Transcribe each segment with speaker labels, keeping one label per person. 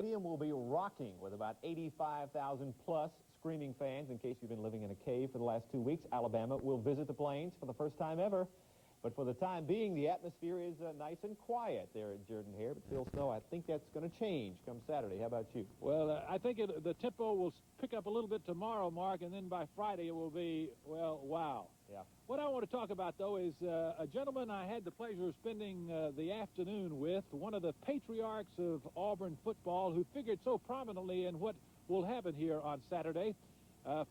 Speaker 1: Stadium will be rocking with about 85,000 plus screaming fans. In case you've been living in a cave for the last 2 weeks, Alabama will visit the Plains for the first time ever. But for the time being, the atmosphere is nice and quiet there at Jordan-Hare. But Phil Snow, I think that's going to change come Saturday. How about you?
Speaker 2: Well, I think the tempo will pick up a little bit tomorrow, Mark, and then by Friday it will be, well, wow.
Speaker 1: Yeah.
Speaker 2: What I want to talk about, though, is a gentleman I had the pleasure of spending the afternoon with, one of the patriarchs of Auburn football, who figured so prominently in what will happen here on Saturday,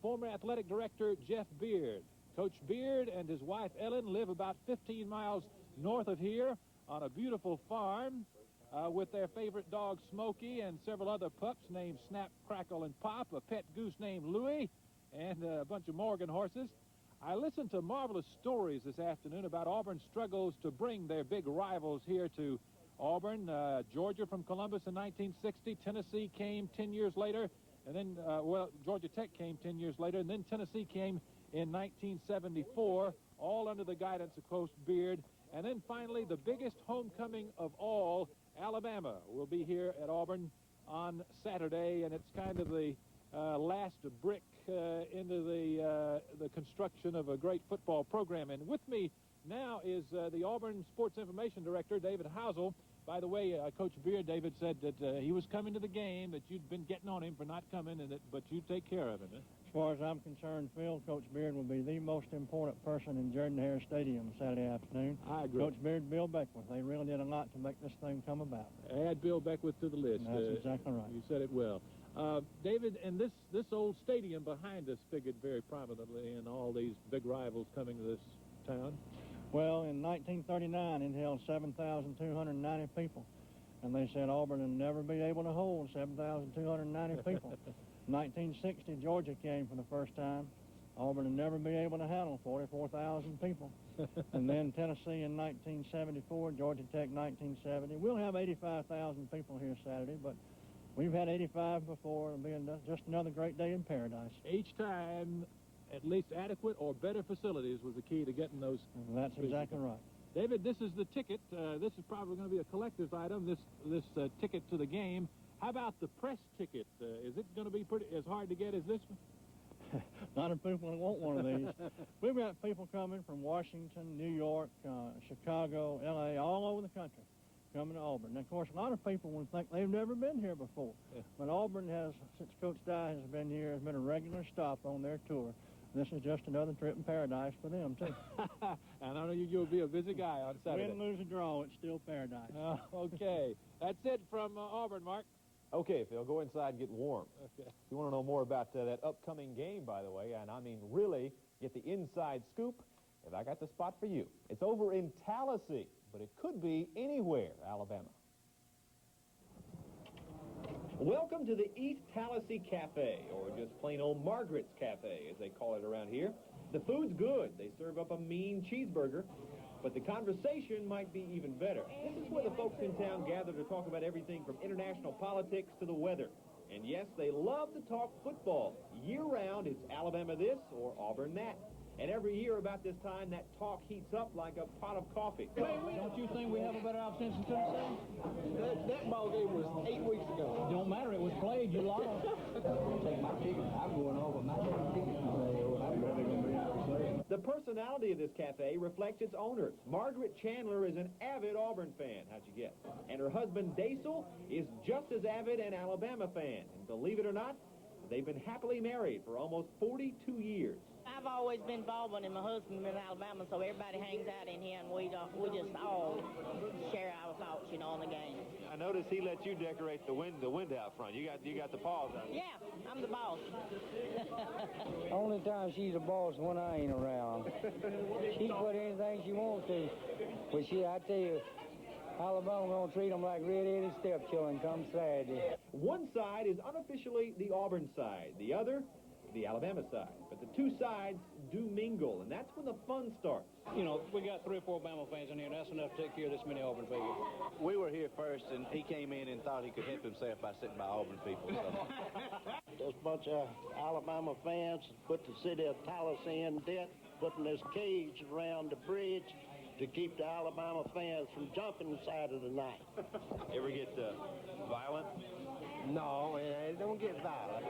Speaker 2: former athletic director Jeff Beard. Coach Beard and his wife Ellen live about 15 miles north of here on a beautiful farm with their favorite dog Smokey and several other pups named Snap, Crackle, and Pop, a pet goose named Louie, and a bunch of Morgan horses. I listened to marvelous stories this afternoon about Auburn's struggles to bring their big rivals here to Auburn. Georgia from Columbus in 1960. Tennessee came 10 years later. And then, Georgia Tech came 10 years later. And then Tennessee came in 1974, all under the guidance of Coach Beard. And then finally, the biggest homecoming of all, Alabama, will be here at Auburn on Saturday. And it's kind of the last brick into the construction of a great football program. And with me now is the Auburn Sports Information Director, David Housel. By the way, Coach Beard, David said that he was coming to the game, that you'd been getting on him for not coming, and but you take care of him. Huh?
Speaker 3: As far as I'm concerned, Phil, Coach Beard will be the most important person in Jordan-Hare Stadium Saturday afternoon.
Speaker 2: I agree.
Speaker 3: Coach Beard, Bill Beckwith. They really did a lot to make this thing come about.
Speaker 2: Add Bill Beckwith to the list.
Speaker 3: That's exactly right.
Speaker 2: You said it well. David, and this old stadium behind us figured very prominently in all these big rivals coming to this town.
Speaker 3: Well, in 1939, it held 7,290 people. And they said Auburn would never be able to hold 7,290 people. 1960, Georgia came for the first time. Auburn would never be able to handle 44,000 people. And then Tennessee in 1974, Georgia Tech 1970. We'll have 85,000 people here Saturday, but we've had 85 before. It'll be just another great day in paradise.
Speaker 2: Each time, at least adequate or better facilities was the key to getting those.
Speaker 3: That's exactly right.
Speaker 2: David, this is the ticket. This is probably going to be a collector's item, this ticket to the game. How about the press ticket? Is it going to be as hard to get as this one?
Speaker 3: A lot of people want one of these. We've got people coming from Washington, New York, Chicago, L.A., all over the country coming to Auburn. And, of course, a lot of people would think they've never been here before. Yeah. But Auburn has, since Coach Dye has been here, has been a regular stop on their tour. This is just another trip in paradise for them, too.
Speaker 2: And I know you'll be a busy guy on Saturday.
Speaker 3: Win, lose, or draw, it's still paradise.
Speaker 2: Okay. That's it from Auburn, Mark.
Speaker 1: Okay, Phil, go inside and get warm.
Speaker 2: Okay.
Speaker 1: If you want to know more about that upcoming game, by the way, and I mean really get the inside scoop, if I got the spot for you. It's over in Tallahassee, but it could be anywhere, Alabama. Welcome to the East Tallahassee Cafe, or just plain old Margaret's Cafe, as they call it around here. The food's good. They serve up a mean cheeseburger, but the conversation might be even better. This is where the folks in town gather to talk about everything from international politics to the weather. And yes, they love to talk football. Year-round, it's Alabama this or Auburn that. And every year about this time, that talk heats up like a pot of coffee.
Speaker 3: Don't you think we have a better offense in Tennessee?
Speaker 4: That ball game was 8 weeks ago.
Speaker 3: Don't matter. It was played. You lost.
Speaker 4: Take my ticket. I'm going over my ticket today. I'm really going to be out for sale.
Speaker 1: The personality of this cafe reflects its owner. Margaret Chandler is an avid Auburn fan. How'd you guess? And her husband, Daisel, is just as avid an Alabama fan. And believe it or not, they've been happily married for almost 42 years.
Speaker 5: I've always been Baldwin and my husband been Alabama, so everybody hangs out in here and we just all share our thoughts, you know, on the game.
Speaker 1: I noticed he let you decorate the wind out front. You got the paws out.
Speaker 5: Yeah, I'm the boss.
Speaker 6: Only time she's a boss when I ain't around. She can put anything she wants to, but I tell you, Alabama gonna treat them like red-headed stepchildren come Saturday.
Speaker 1: One side is unofficially the Auburn side, the other the Alabama side. But the two sides do mingle, and that's when the fun starts.
Speaker 7: You know, we got 3 or 4 Bama fans in here, and that's enough to take care of this many Auburn people.
Speaker 8: We were here first, and he came in and thought he could help himself by sitting by Auburn people. So.
Speaker 9: There's a bunch of Alabama fans put the city of Tallahassee in debt, putting this cage around the bridge to keep the Alabama fans from jumping inside of the night.
Speaker 1: Ever get violent?
Speaker 10: No, it don't get violent.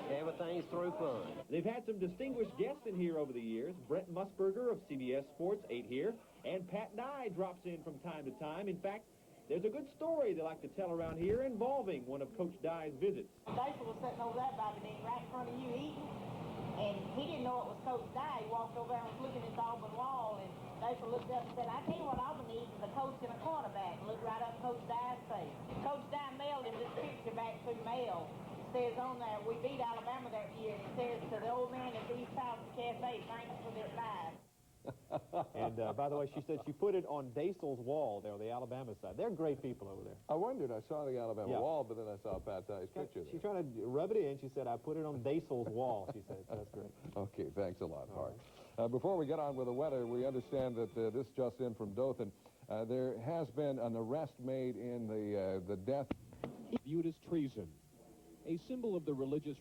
Speaker 10: Everything's through fun.
Speaker 1: They've had some distinguished guests in here over the years. Brent Musburger of CBS Sports ate here, and Pat Dye drops in from time to time. In fact, there's a good story they like to tell around here involving one of Coach Dye's visits.
Speaker 5: Daisel was sitting over there, Bobby Dean, right in front of you eating, and he didn't know it was Coach Dye. He walked over there and was looking at the Auburn wall, and Daisel looked up and said, I tell you what Auburn needs is a coach and a quarterback. And looked right up Coach Dye's face. Coach Dye mailed him this picture back through mail. It says on there, we beat Alabama that year, and it says to the old man at the East House Cafe, thanks for their advice.
Speaker 1: And by the way, she said she put it on Daisel's wall there on the Alabama side. They're great people over there.
Speaker 11: I wondered. I saw the Alabama wall, but then I saw Pat Dye's picture there.
Speaker 1: She's trying to rub it in. She said, I put it on Daisel's wall, she said. That's great.
Speaker 11: Okay, thanks a lot, Mark. Before we get on with the weather, we understand that this just in from Dothan. There has been an arrest made in the death.
Speaker 2: Viewed as treason, a symbol of the religious